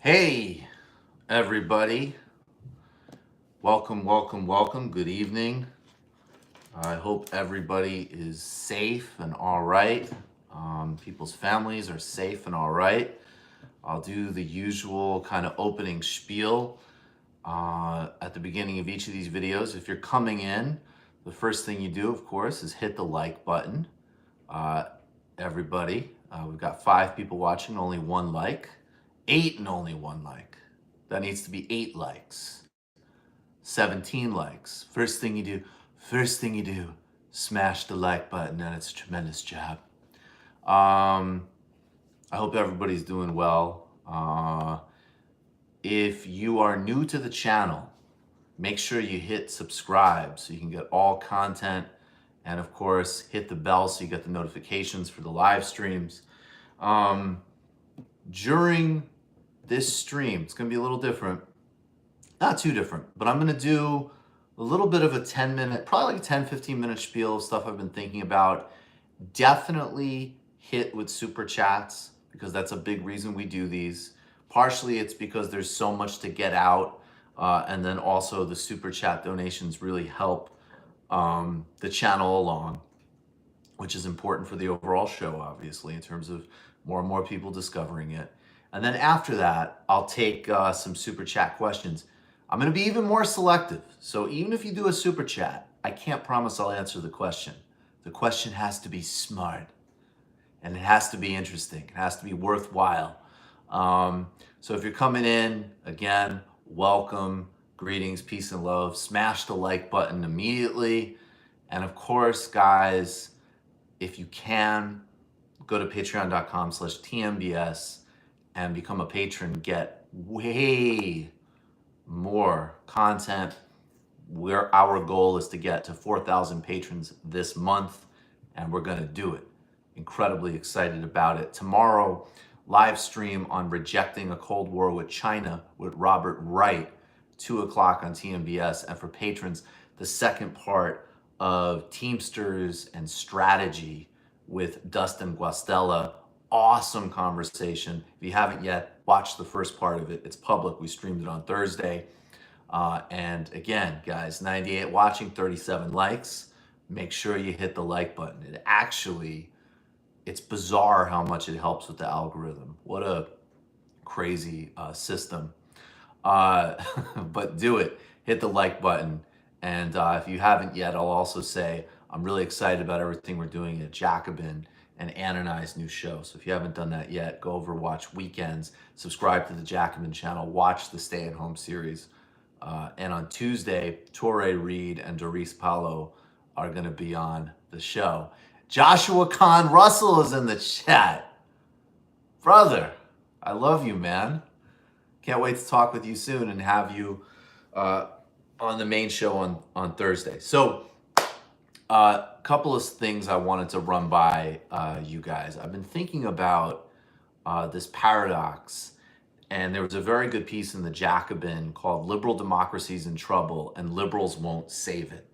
Hey, everybody. Welcome. Good evening. I hope everybody is safe and all right. People's families are safe and all right. I'll do the usual kind of opening spiel at the beginning of each of these videos. If you're coming in, the first thing you do, of course, is hit the like button. Uh, everybody, we've got 5 people watching, only 1 like. 8 and only 1 like. That needs to be 8 likes. 17 likes. First thing you do, smash the like button, and it's a tremendous job. I hope everybody's doing well. If you are new to the channel, make sure you hit subscribe so you can get all content, and of course, hit the bell so you get the notifications for the live streams. During this stream, it's going to be a little different. Not too different, but I'm going to do a little bit of a 10-minute, probably like a 10-15 minute spiel of stuff I've been thinking about. Definitely hit with super chats because that's a big reason we do these. Partially it's because there's so much to get out, and then also the super chat donations really help the channel along, which is important for the overall show, obviously, in terms of more and more people discovering it. And then after that, I'll take some super chat questions. I'm going to be even more selective. So even if you do a super chat, I can't promise I'll answer the question. The question has to be smart, and it has to be interesting. It has to be worthwhile. So if you're coming in, again, welcome, greetings, peace and love. Smash the like button immediately. And of course, guys, if you can, go to patreon.com/TMBS and become a patron. Get way more content. Our goal is to get to 4,000 patrons this month, and we're going to do it. Incredibly excited about it. Tomorrow, live stream on Rejecting a Cold War with China with Robert Wright, 2 o'clock on TMBS. And for patrons, the second part of Teamsters and Strategy with Dustin Guastella. Awesome conversation. If you haven't yet, watch the first part of it. It's public. We streamed it on Thursday. And again, guys, 98 watching, 37 likes. Make sure you hit the like button. It's bizarre how much it helps with the algorithm. What a crazy system. But do it. Hit the like button. And if you haven't yet, I'll also say I'm really excited about everything we're doing at Jacobin and Ann and I's new show. So if you haven't done that yet, go over, watch Weekends, subscribe to the Jacobin channel, watch the Stay at Home series. And on Tuesday, Torrey Reed and Doris Paulo are going to be on the show. Joshua Kahn Russell is in the chat. Brother, I love you, man. Can't wait to talk with you soon and have you on the main show on Thursday. So a couple of things I wanted to run by you guys. I've been thinking about this paradox, and there was a very good piece in the Jacobin called Liberal Democracy's in Trouble and Liberals Won't Save It.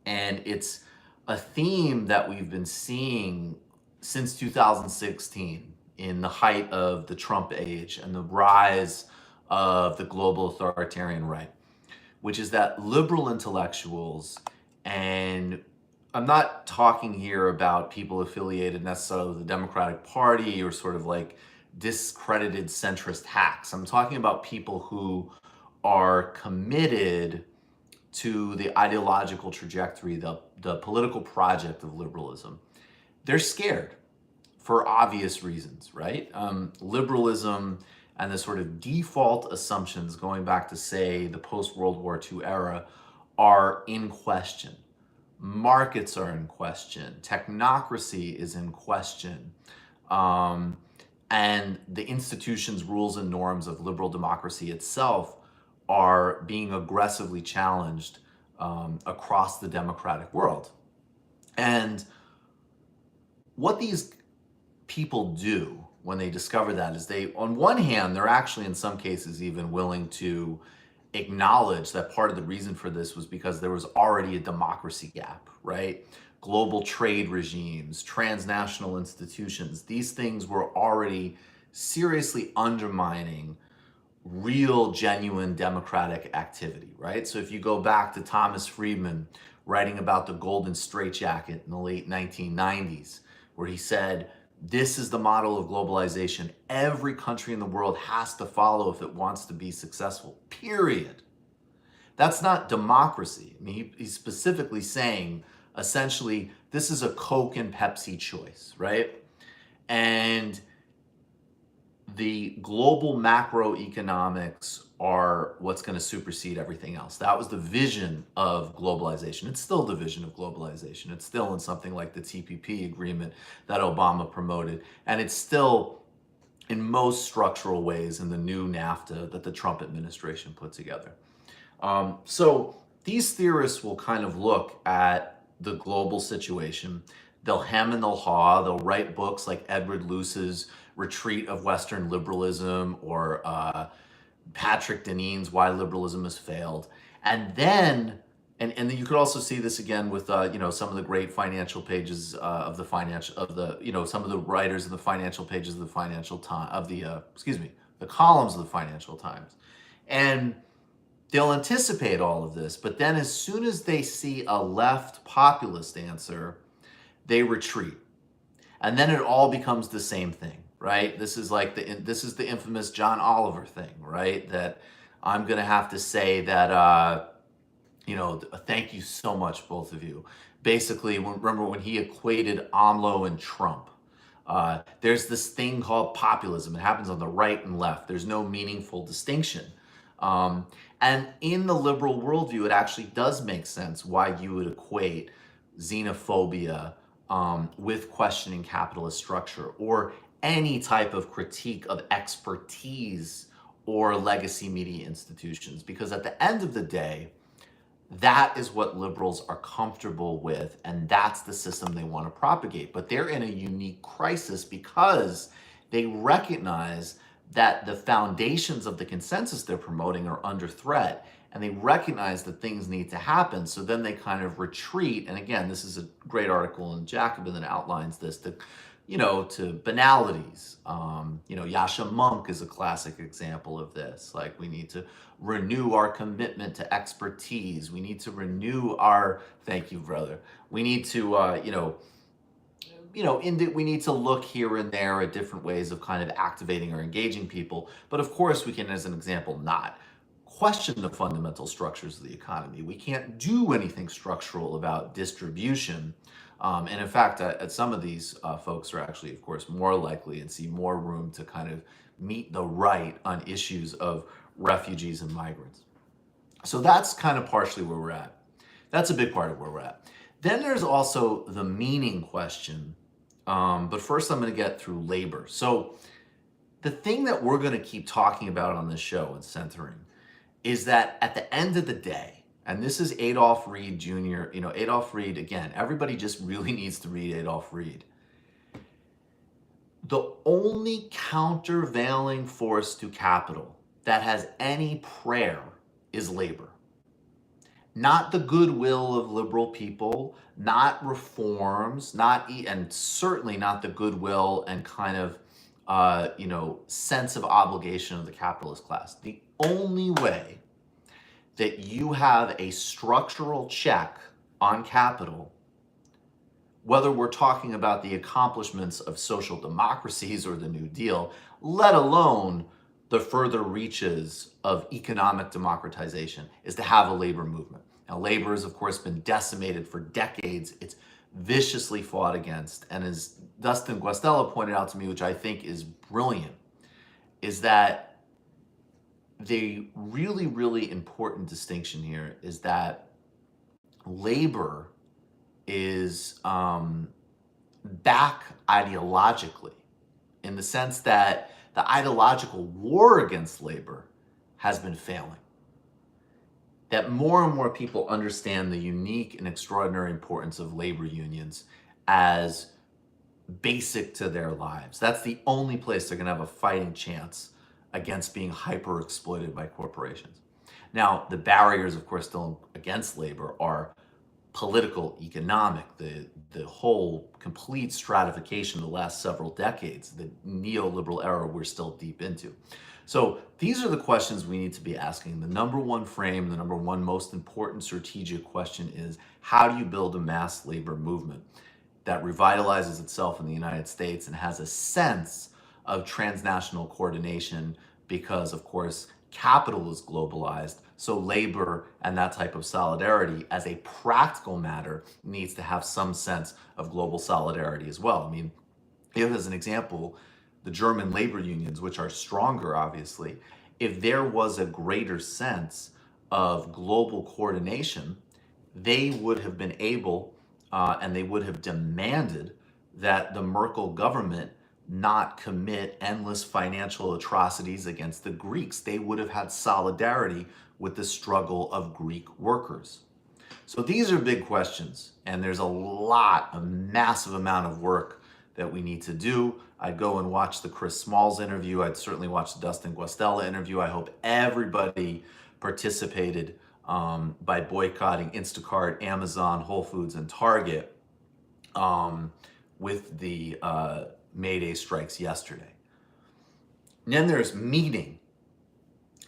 And it's a theme that we've been seeing since 2016 in the height of the Trump age and the rise of the global authoritarian right, which is that liberal intellectuals, and I'm not talking here about people affiliated necessarily with the Democratic Party or sort of like discredited centrist hacks. I'm talking about people who are committed to the ideological trajectory, the political project of liberalism. They're scared for obvious reasons, right? Liberalism and the sort of default assumptions going back to, say, the post-World War II era are in question. Markets are in question. Technocracy is in question. And the institutions, rules, and norms of liberal democracy itself are being aggressively challenged across the democratic world. And what these people do when they discover that is they, on one hand, they're actually in some cases even willing to acknowledge that part of the reason for this was because there was already a democracy gap, right? Global trade regimes, transnational institutions, these things were already seriously undermining real, genuine democratic activity, right? So if you go back to Thomas Friedman writing about the golden straitjacket in the late 1990s, where he said, this is the model of globalization every country in the world has to follow if it wants to be successful, period. That's not democracy. I mean, he's specifically saying, essentially, this is a Coke and Pepsi choice, right? And the global macroeconomics are what's going to supersede everything else. That was the vision of globalization. It's still the vision of globalization. It's still in something like the TPP agreement that Obama promoted. And it's still in most structural ways in the new NAFTA that the Trump administration put together. So these theorists will kind of look at the global situation. They'll hem and they'll haw. They'll write books like Edward Luce's Retreat of Western Liberalism, or Patrick Deneen's Why Liberalism Has Failed. And then, and you could also see this again with some of the great financial pages of the some of the writers in the financial pages of the Financial Times, the columns of the Financial Times. And they'll anticipate all of this, but then as soon as they see a left populist answer, they retreat. And then it all becomes the same thing, right? This is the infamous John Oliver thing, right? That I'm going to have to say that, thank you so much, both of you. Basically, remember when he equated AMLO and Trump. There's this thing called populism. It happens on the right and left. There's no meaningful distinction. And in the liberal worldview, it actually does make sense why you would equate xenophobia with questioning capitalist structure, or any type of critique of expertise or legacy media institutions. Because at the end of the day, that is what liberals are comfortable with, and that's the system they want to propagate. But they're in a unique crisis because they recognize that the foundations of the consensus they're promoting are under threat, and they recognize that things need to happen. So then they kind of retreat. And again, this is a great article in Jacobin that outlines this, to banalities. Yasha Monk is a classic example of this. Like, we need to renew our commitment to expertise. We need to renew our, thank you, brother. We need to, we need to look here and there at different ways of kind of activating or engaging people. But of course, we can, as an example, not question the fundamental structures of the economy. We can't do anything structural about distribution. And in fact, some of these folks are actually, of course, more likely and see more room to kind of meet the right on issues of refugees and migrants. So that's kind of partially where we're at. That's a big part of where we're at. Then there's also the meaning question. But first I'm going to get through labor. So the thing that we're going to keep talking about on this show and centering is that at the end of the day, and this is Adolph Reed Jr., Adolph Reed, again, everybody just really needs to read Adolph Reed. The only countervailing force to capital that has any prayer is labor. Not the goodwill of liberal people, not reforms, and certainly not the goodwill and kind of, sense of obligation of the capitalist class. The only way that you have a structural check on capital, whether we're talking about the accomplishments of social democracies or the New Deal, let alone the further reaches of economic democratization, is to have a labor movement. Now, labor has, of course, been decimated for decades. It's viciously fought against. And as Dustin Guastella pointed out to me, which I think is brilliant, is that the really, really important distinction here is that labor is back ideologically, in the sense that the ideological war against labor has been failing. That more and more people understand the unique and extraordinary importance of labor unions as basic to their lives. That's the only place they're going to have a fighting chance against being hyper exploited by corporations. Now, the barriers, of course, still against labor are political, economic, the whole complete stratification of the last several decades, the neoliberal era we're still deep into. So these are the questions we need to be asking. The number one frame, the number one most important strategic question is, how do you build a mass labor movement that revitalizes itself in the United States and has a sense of transnational coordination? Because, of course, capital is globalized, so labor and that type of solidarity as a practical matter needs to have some sense of global solidarity as well. I mean, if, as an example, the German labor unions, which are stronger, obviously, if there was a greater sense of global coordination, they would have been able and they would have demanded that the Merkel government not commit endless financial atrocities against the Greeks. They would have had solidarity with the struggle of Greek workers. So these are big questions, and there's a massive amount of work that we need to do. I'd go and watch the Chris Smalls interview. I'd certainly watch the Dustin Guastella interview. I hope everybody participated by boycotting Instacart, Amazon, Whole Foods, and Target with the May Day strikes yesterday. And then there's meaning.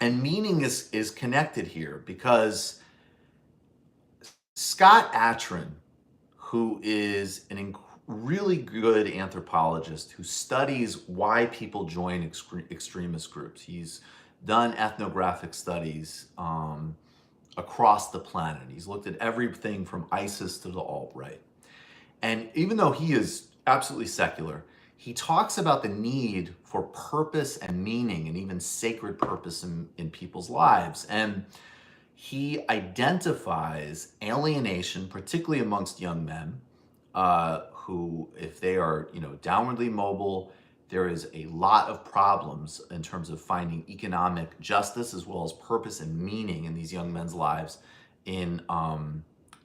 And meaning is connected here because Scott Atran, who is a really good anthropologist who studies why people join extremist groups. He's done ethnographic studies across the planet. He's looked at everything from ISIS to the alt-right. And even though he is absolutely secular, he talks about the need for purpose and meaning and even sacred purpose in people's lives. And he identifies alienation, particularly amongst young men, who, if they are, downwardly mobile, there is a lot of problems in terms of finding economic justice as well as purpose and meaning in these young men's lives in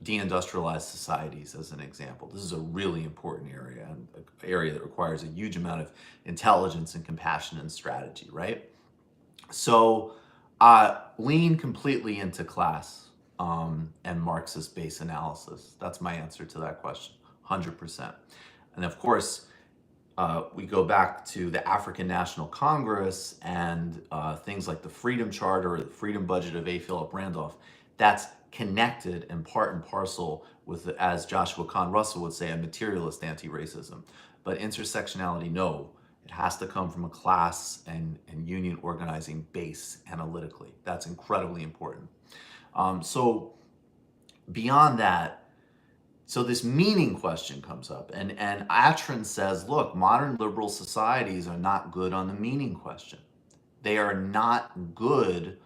deindustrialized societies, as an example. This is a really important area, and an area that requires a huge amount of intelligence and compassion and strategy, right? So lean completely into class and Marxist base analysis. That's my answer to that question, 100%. And of course, we go back to the African National Congress and things like the Freedom Charter or the Freedom Budget of A. Philip Randolph. That's connected and part and parcel with, as Joshua Kahn Russell would say, a materialist anti-racism. But intersectionality, no. It has to come from a class and union organizing base analytically. That's incredibly important. So beyond that, so this meaning question comes up, and Atran says, look, modern liberal societies are not good on the meaning question. They are not good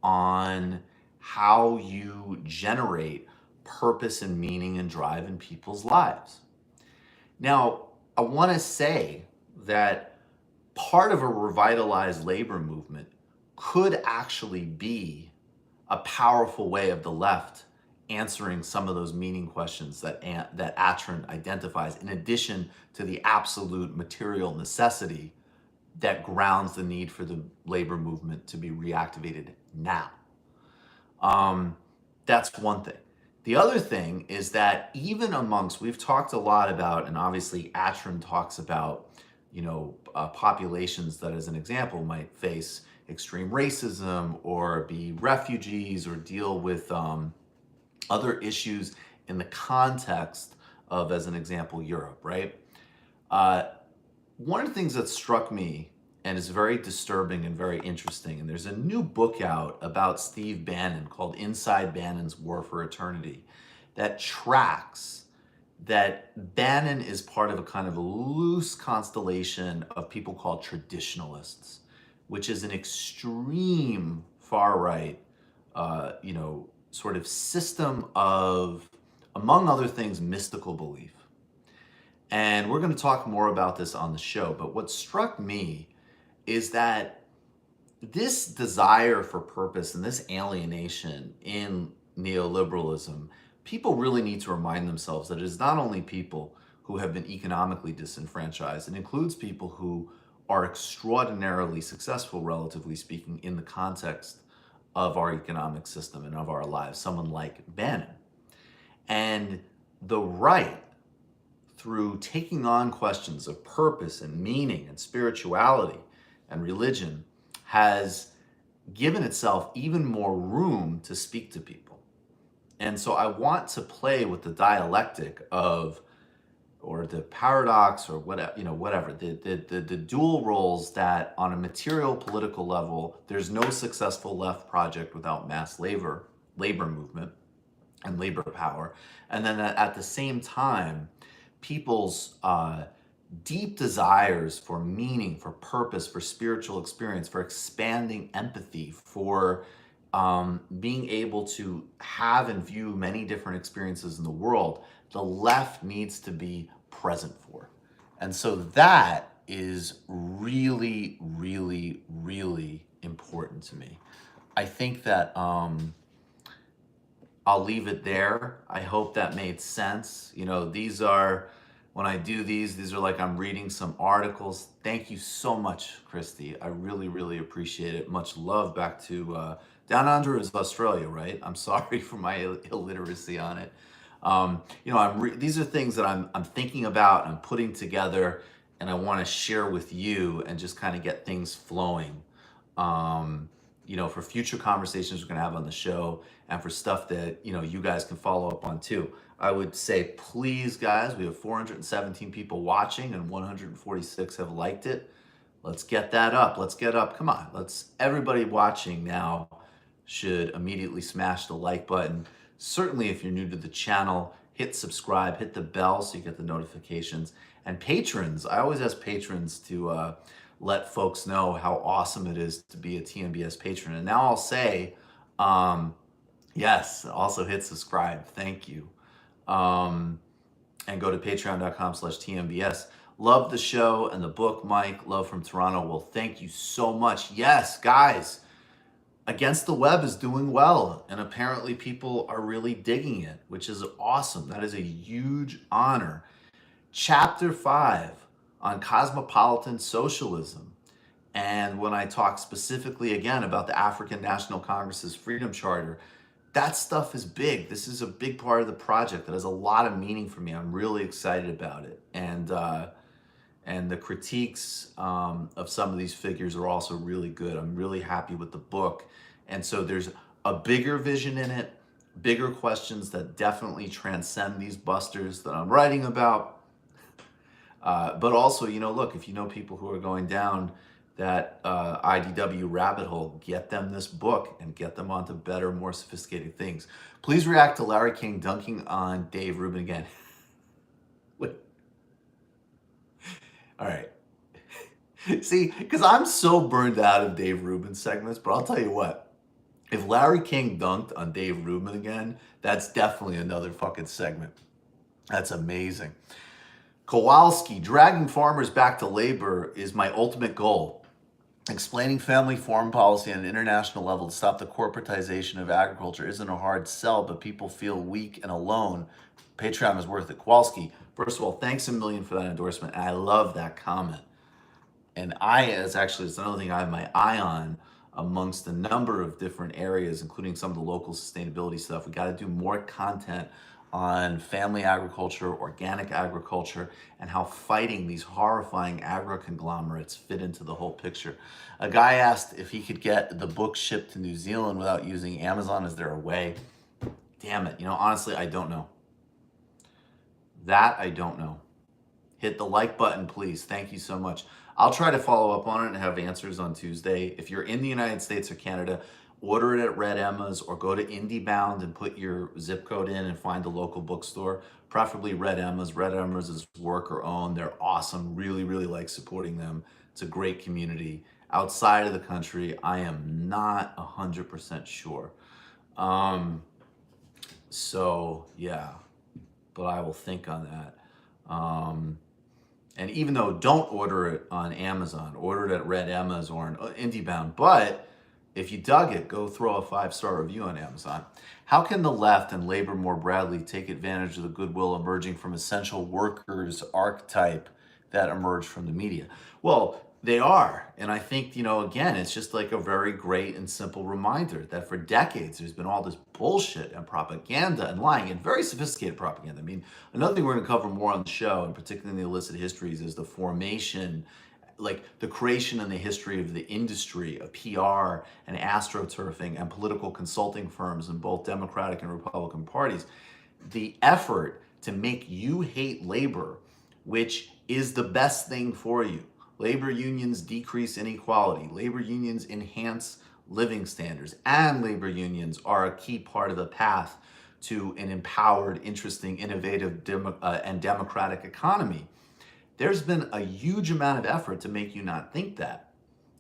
on how you generate purpose and meaning and drive in people's lives. Now, I want to say that part of a revitalized labor movement could actually be a powerful way of the left answering some of those meaning questions that Atran identifies, in addition to the absolute material necessity that grounds the need for the labor movement to be reactivated now. That's one thing. The other thing is that even amongst, we've talked a lot about, and obviously Atran talks about, populations that, as an example, might face extreme racism or be refugees or deal with other issues in the context of, as an example, Europe, right? One of the things that struck me and is very disturbing and very interesting, and there's a new book out about Steve Bannon called Inside Bannon's War for Eternity that tracks that Bannon is part of a kind of a loose constellation of people called traditionalists, which is an extreme far-right, sort of system of, among other things, mystical belief. And we're going to talk more about this on the show, but what struck me is that this desire for purpose and this alienation in neoliberalism, people really need to remind themselves that it is not only people who have been economically disenfranchised, it includes people who are extraordinarily successful, relatively speaking, in the context of our economic system and of our lives, someone like Bannon. And the right, through taking on questions of purpose and meaning and spirituality and religion, has given itself even more room to speak to people. And so I want to play with the dialectic of, or the paradox, or whatever, whatever, the dual roles that on a material political level, there's no successful left project without mass labor movement and labor power. And then at the same time, people's deep desires for meaning, for purpose, for spiritual experience, for expanding empathy, for being able to have and view many different experiences in the world, the left needs to be present for. And so that is really, really, really important to me. I think that I'll leave it there. I hope that made sense. These are, when I do these are like I'm reading some articles. Thank you so much, Christy. I really, really appreciate it. Much love back to down under is Australia, right? I'm sorry for my illiteracy on it. These are things that I'm thinking about, I'm putting together, and I want to share with you and just kind of get things flowing. For future conversations we're going to have on the show, and for stuff that, you guys can follow up on too. I would say, please, guys, we have 417 people watching and 146 have liked it. Let's get that up. Let's get up. Come on. Everybody watching now should immediately smash the like button. Certainly, if you're new to the channel, hit subscribe, hit the bell so you get the notifications. And patrons, I always ask patrons to let folks know how awesome it is to be a TMBS patron. And now I'll say, yes, also hit subscribe. Thank you. And go to patreon.com/TMBS. Love the show and the book, Mike. Love from Toronto. Well, thank you so much. Yes, guys, Against the Web is doing well, and apparently people are really digging it, which is awesome. That is a huge honor. Chapter 5 on cosmopolitan socialism. And when I talk specifically again about the African National Congress's Freedom Charter, that stuff is big. This is a big part of the project that has a lot of meaning for me. I'm really excited about it. And the critiques of some of these figures are also really good. I'm really happy with the book. And so there's a bigger vision in it, bigger questions that definitely transcend these busters that I'm writing about. But also, look, if you know people who are going down that IDW rabbit hole, get them this book and get them onto better, more sophisticated things. Please react to Larry King dunking on Dave Rubin again. Wait. All right. See, because I'm so burned out of Dave Rubin segments, but I'll tell you what. If Larry King dunked on Dave Rubin again, that's definitely another fucking segment. That's amazing. Kowalski, dragging farmers back to labor is my ultimate goal. Explaining family foreign policy on an international level to stop the corporatization of agriculture isn't a hard sell, but people feel weak and alone. Patreon is worth it. Kowalski, first of all, thanks a million for that endorsement. And I love that comment. And it's another thing I have my eye on amongst a number of different areas, including some of the local sustainability stuff. We got to do more content on family agriculture, organic agriculture, and how fighting these horrifying agro-conglomerates fit into the whole picture. A guy asked if he could get the book shipped to New Zealand without using Amazon. Is there a way? Damn it. Honestly, I don't know. That I don't know. Hit the like button, please. Thank you so much. I'll try to follow up on it and have answers on Tuesday. If you're in the United States or Canada, order it at Red Emma's or go to IndieBound and put your zip code in and find a local bookstore, preferably Red Emma's. Red Emma's is worker-owned. They're awesome. Really, really like supporting them. It's a great community. Outside of the country, I am not 100% sure. So, yeah, but I will think on that. And even though don't order it on Amazon, order it at Red Emma's or on IndieBound. But if you dug it, go throw a 5-star review on Amazon. How can the left and labor more broadly take advantage of the goodwill emerging from essential workers archetype that emerged from the media? Well, They are. And I think, again, it's just like a very great and simple reminder that for decades there's been all this bullshit and propaganda and lying and very sophisticated propaganda. I mean, another thing we're going to cover more on the show, and particularly in the illicit histories, is the formation, like the creation and the history of the industry of PR and astroturfing and political consulting firms in both Democratic and Republican parties. The effort to make you hate labor, which is the best thing for you. Labor unions decrease inequality. Labor unions enhance living standards. And labor unions are a key part of the path to an empowered, interesting, innovative, and democratic economy. There's been a huge amount of effort to make you not think that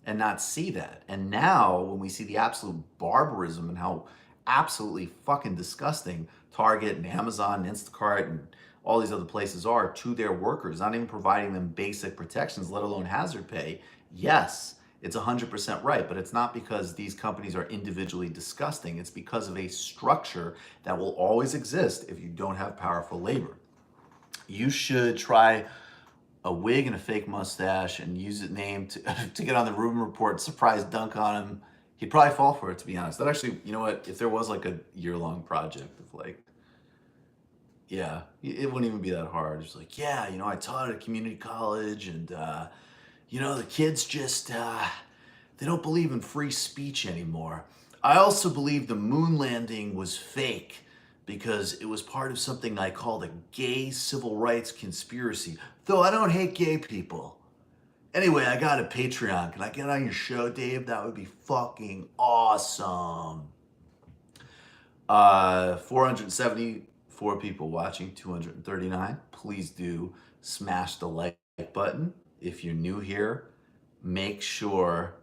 and not see that. And now, when we see the absolute barbarism and how absolutely fucking disgusting Target and Amazon and Instacart and all these other places are to their workers, not even providing them basic protections, let alone hazard pay, yes, it's 100% right. But it's not because these companies are individually disgusting. It's because of a structure that will always exist if you don't have powerful labor. You should try a wig and a fake mustache and use a name to get on the Rubin Report, surprise dunk on him. He'd probably fall for it, to be honest. That actually, you know what? If there was like a year-long project of like, yeah, it wouldn't even be that hard. It's like, yeah, I taught at a community college, and the kids just they don't believe in free speech anymore. I also believe the moon landing was fake because it was part of something I call the gay civil rights conspiracy. Though I don't hate gay people. Anyway, I got a Patreon. Can I get on your show, Dave? That would be fucking awesome. 474 people watching, 239. Please do smash the like button. If you're new here, make sure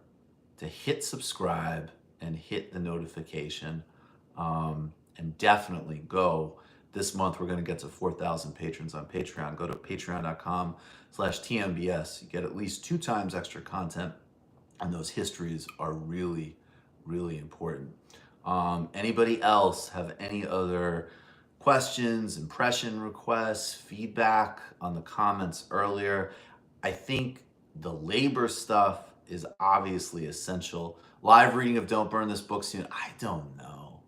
to hit subscribe and hit the notification. And definitely go. This month, we're going to get to 4,000 patrons on Patreon. Go to patreon.com/TMBS. You get at least 2 times extra content, and those histories are really, really important. Anybody else have any other questions, impression requests, feedback on the comments earlier? I think the labor stuff is obviously essential. Live reading of Don't Burn This Book soon. I don't know.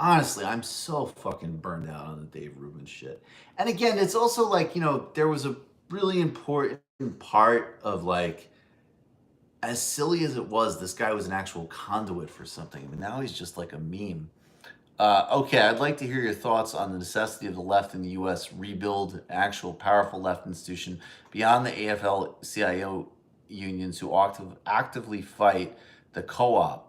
Honestly, I'm so fucking burned out on the Dave Rubin shit. And again, it's also like, there was a really important part of like, as silly as it was, this guy was an actual conduit for something. I mean, now he's just like a meme. Okay, I'd like to hear your thoughts on the necessity of the left in the U.S. rebuild an actual powerful left institution beyond the AFL-CIO unions who actively fight the co-op.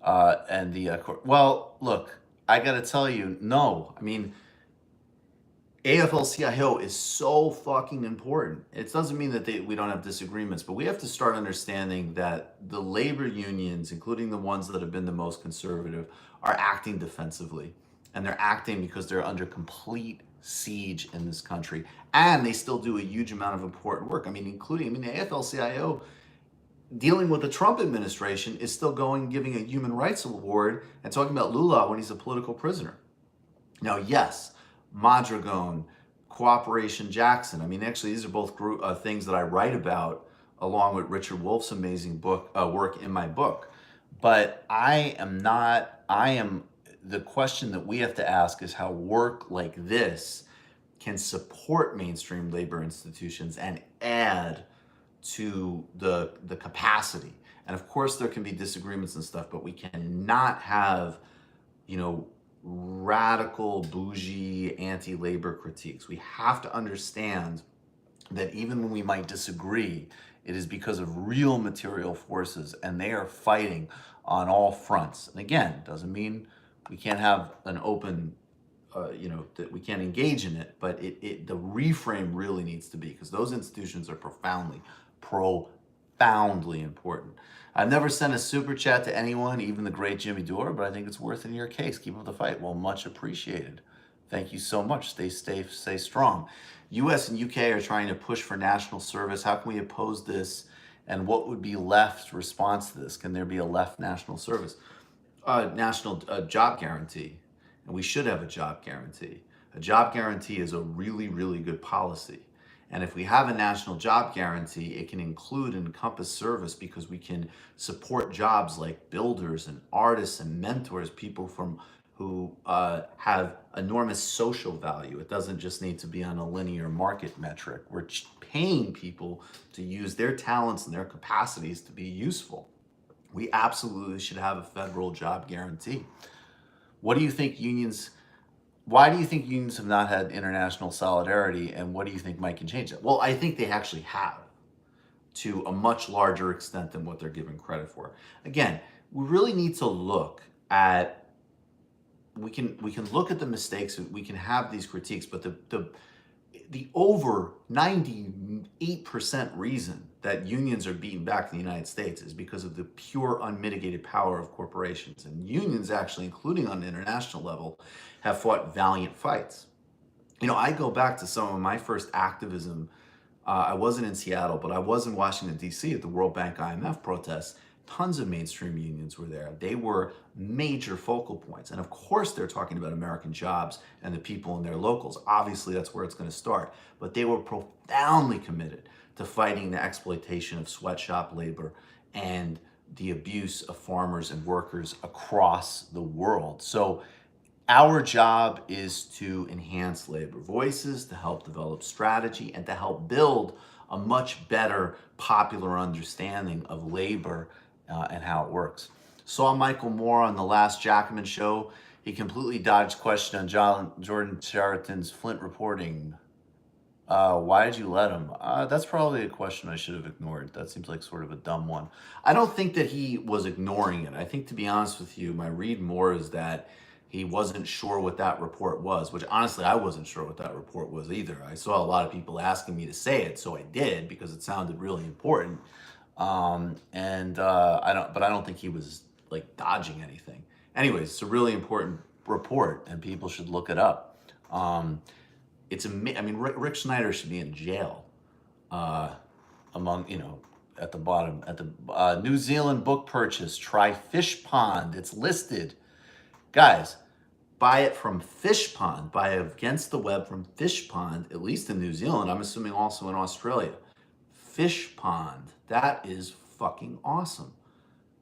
And the well, look, I got to tell you, no. I mean, AFL-CIO is so fucking important. It doesn't mean that we don't have disagreements, but we have to start understanding that the labor unions, including the ones that have been the most conservative, are acting defensively. And they're acting because they're under complete siege in this country. And they still do a huge amount of important work. I mean, the AFL-CIO dealing with the Trump administration is still giving a human rights award and talking about Lula when he's a political prisoner. Now, yes, Mondragon, Cooperation Jackson. I mean, actually, these are both things that I write about along with Richard Wolff's amazing work in my book. But the question that we have to ask is how work like this can support mainstream labor institutions and add to the capacity. And of course there can be disagreements and stuff, but we cannot have, radical, bougie, anti-labor critiques. We have to understand that even when we might disagree, it is because of real material forces, and they are fighting on all fronts. And again, doesn't mean we can't have an open, that we can't engage in it, but the reframe really needs to be, because those institutions are profoundly important. I've never sent a super chat to anyone, even the great Jimmy Dore, but I think it's worth it in your case. Keep up the fight. Well, much appreciated. Thank you so much. Stay safe, stay strong. US and UK are trying to push for national service. How can we oppose this? And what would be left's response to this? Can there be a left national service? National job guarantee. And we should have a job guarantee. A job guarantee is a really, really good policy. And if we have a national job guarantee, it can include and encompass service because we can support jobs like builders and artists and mentors, people from who have enormous social value. It doesn't just need to be on a linear market metric. We're paying people to use their talents and their capacities to be useful. We absolutely should have a federal job guarantee. What do you think unions Why do you think unions have not had international solidarity, and what do you think might can change that? Well, I think they actually have to a much larger extent than what they're given credit for. Again, we really need to look at we can look at the mistakes, we can have these critiques, but the over 98% reason that unions are beaten back in the United States is because of the pure unmitigated power of corporations. And unions actually, including on the international level, have fought valiant fights. I go back to some of my first activism. I wasn't in Seattle, but I was in Washington, D.C. at the World Bank IMF protests. Tons of mainstream unions were there. They were major focal points. And of course, they're talking about American jobs and the people in their locals. Obviously, that's where it's going to start. But they were profoundly committed to fighting the exploitation of sweatshop labor and the abuse of farmers and workers across the world. So our job is to enhance labor voices, to help develop strategy, and to help build a much better popular understanding of labor and how it works. Saw Michael Moore on the last Jackman show. He completely dodged question on Jordan Chariton's Flint reporting. Why did you let him? That's probably a question I should have ignored. That seems like sort of a dumb one. I don't think that he was ignoring it. I think, to be honest with you, my read more is that he wasn't sure what that report was, which honestly, I wasn't sure what that report was either. I saw a lot of people asking me to say it, so I did because it sounded really important. But I don't think he was like dodging anything. Anyways, it's a really important report, and people should look it up. Rick Schneider should be in jail. At the bottom, at the New Zealand book purchase, try Fish Pond. It's listed. Guys, buy it from Fish Pond. Buy Against the Web from Fish Pond, at least in New Zealand. I'm assuming also in Australia. Fish Pond. That is fucking awesome.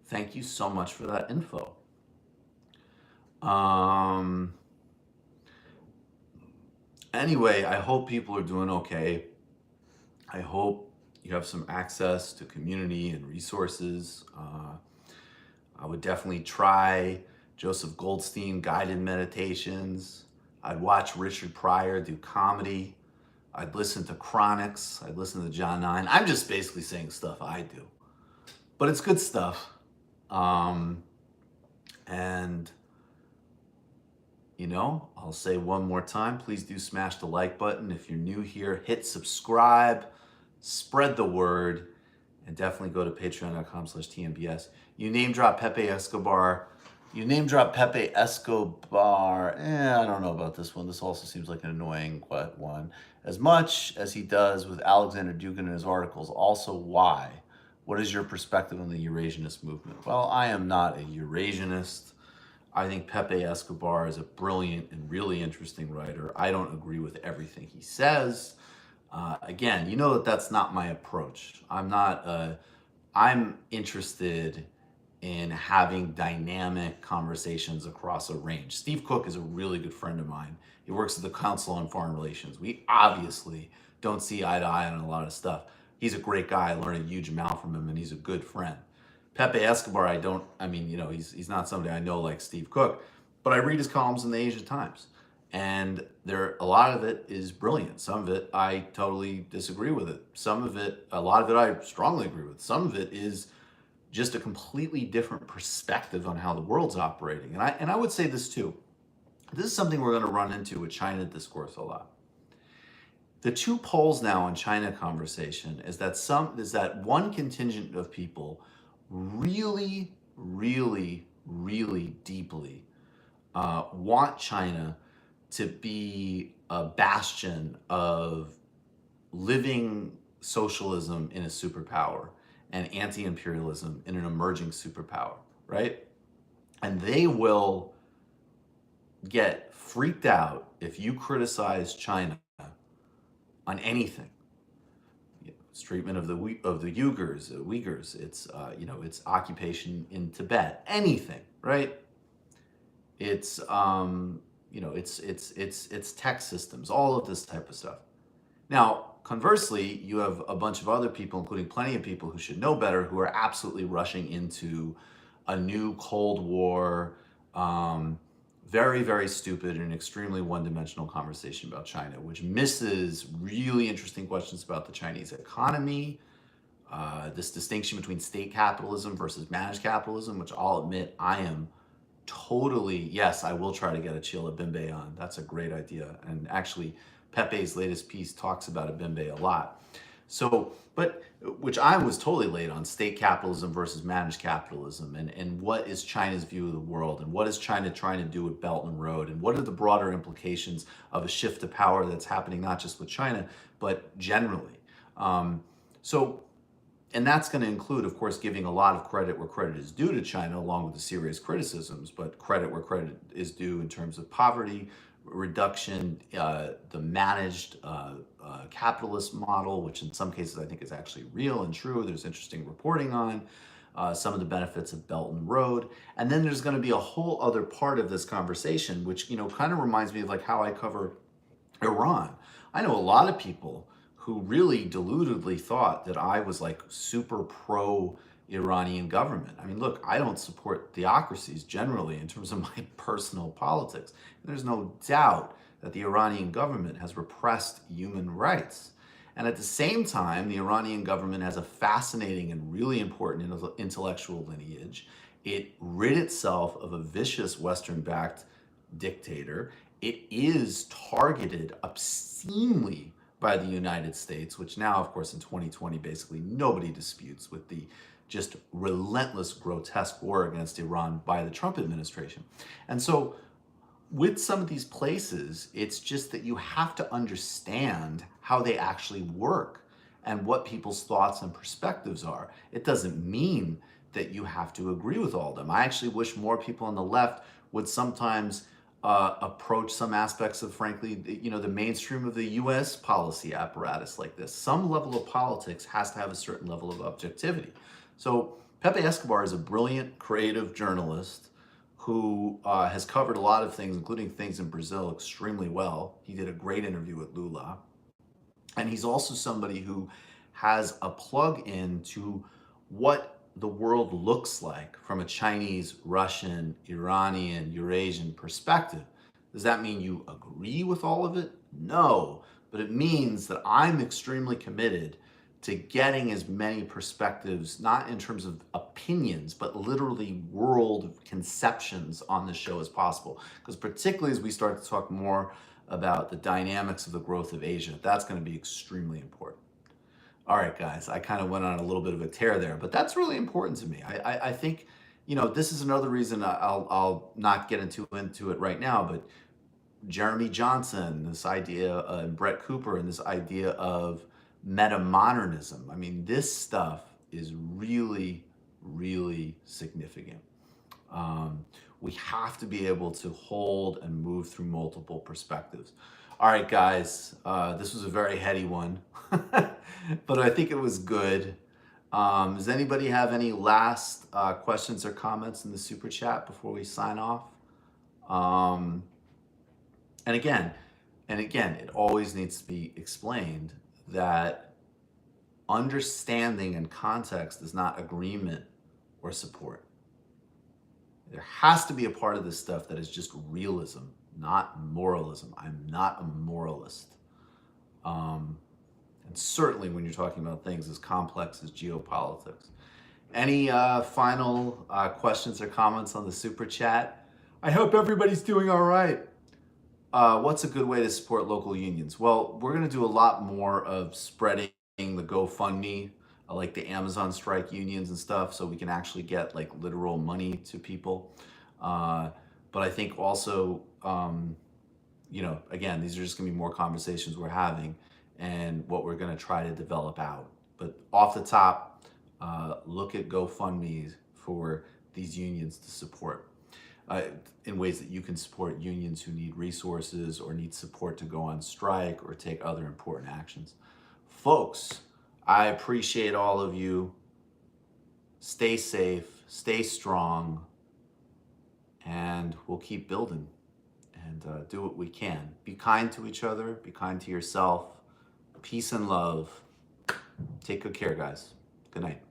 Thank you so much for that info. Anyway, I hope people are doing okay. I hope you have some access to community and resources. I would definitely try Joseph Goldstein guided meditations. I'd watch Richard Pryor do comedy. I'd listen to Chronics. I'd listen to John Nine. I'm just basically saying stuff I do, but it's good stuff. I'll say one more time, please do smash the like button. If you're new here, hit subscribe, spread the word, and definitely go to patreon.com/TMBS. You name drop Pepe Escobar. I don't know about this one. This also seems like an annoying one. As much as he does with Alexander Dugin in his articles, also why? What is your perspective on the Eurasianist movement? Well, I am not a Eurasianist. I think Pepe Escobar is a brilliant and really interesting writer. I don't agree with everything he says. Again, you know that's not my approach. I'm interested in having dynamic conversations across a range. Steve Cook is a really good friend of mine. He works at the Council on Foreign Relations. We obviously don't see eye to eye on a lot of stuff. He's a great guy. I learned a huge amount from him, and he's a good friend. Pepe Escobar, he's not somebody I know like Steve Cook, but I read his columns in the Asia Times. And a lot of it is brilliant. Some of it I totally disagree with it. A lot of it I strongly agree with. Some of it is just a completely different perspective on how the world's operating. And I would say this too. This is something we're going to run into with China discourse a lot. The two poles now in China conversation is that one contingent of people really, really, really deeply want China to be a bastion of living socialism in a superpower and anti-imperialism in an emerging superpower, right? And they will get freaked out if you criticize China on anything. It's treatment of the Uyghurs. It's it's occupation in Tibet. Anything, right? It's it's tech systems, all of this type of stuff. Now, conversely, you have a bunch of other people, including plenty of people who should know better, who are absolutely rushing into a new Cold War, um, very, very stupid and extremely one-dimensional conversation about China, which misses really interesting questions about the Chinese economy, this distinction between state capitalism versus managed capitalism, which I'll admit I am totally, yes, I will try to get Achille Bimbe on. That's a great idea. And actually, Pepe's latest piece talks about Bimbe a lot. So, but which I was totally late on, state capitalism versus managed capitalism, and what is China's view of the world, and what is China trying to do with Belt and Road, and what are the broader implications of a shift to power that's happening not just with China, but generally. So and that's going to include, of course, giving a lot of credit where credit is due to China, along with the serious criticisms, but credit where credit is due in terms of poverty reduction, the managed capitalist model, which in some cases I think is actually real and true. There's interesting reporting on some of the benefits of Belt and Road. And then there's going to be a whole other part of this conversation, which, kind of reminds me of like how I cover Iran. I know a lot of people who really deludedly thought that I was like super pro Iranian government. I mean, look, I don't support theocracies generally in terms of my personal politics. There's no doubt that the Iranian government has repressed human rights. And at the same time, the Iranian government has a fascinating and really important intellectual lineage. It rid itself of a vicious Western-backed dictator. It is targeted obscenely by the United States, which now, of course, in 2020, basically nobody disputes with the just relentless, grotesque war against Iran by the Trump administration. And so with some of these places, it's just that you have to understand how they actually work and what people's thoughts and perspectives are. It doesn't mean that you have to agree with all of them. I actually wish more people on the left would sometimes approach some aspects of, frankly, the mainstream of the U.S. policy apparatus like this. Some level of politics has to have a certain level of objectivity. So Pepe Escobar is a brilliant, creative journalist who has covered a lot of things, including things in Brazil, extremely well. He did a great interview with Lula. And he's also somebody who has a plug in to what the world looks like from a Chinese, Russian, Iranian, Eurasian perspective. Does that mean you agree with all of it? No, but it means that I'm extremely committed to getting as many perspectives, not in terms of opinions, but literally world conceptions on the show as possible. Because particularly as we start to talk more about the dynamics of the growth of Asia, that's going to be extremely important. All right, guys, I kind of went on a little bit of a tear there, but that's really important to me. I think, this is another reason I'll not get into it right now, but Jeremy Johnson, this idea, and Brett Cooper, and this idea of meta-modernism. I mean, this stuff is really, really significant. We have to be able to hold and move through multiple perspectives. All right, guys, this was a very heady one, but I think it was good. Does anybody have any last questions or comments in the super chat before we sign off? And again, it always needs to be explained that understanding and context is not agreement or support. There has to be a part of this stuff that is just realism, not moralism. I'm not a moralist. And certainly when you're talking about things as complex as geopolitics. Any final questions or comments on the super chat? I hope everybody's doing all right. What's a good way to support local unions? Well, we're going to do a lot more of spreading the GoFundMe, like the Amazon strike unions and stuff, so we can actually get like literal money to people. But I think also, again, these are just going to be more conversations we're having and what we're going to try to develop out. But off the top, look at GoFundMe for these unions to support. In ways that you can support unions who need resources or need support to go on strike or take other important actions. Folks, I appreciate all of you. Stay safe, stay strong, and we'll keep building and do what we can. Be kind to each other, be kind to yourself. Peace and love. Take good care, guys. Good night.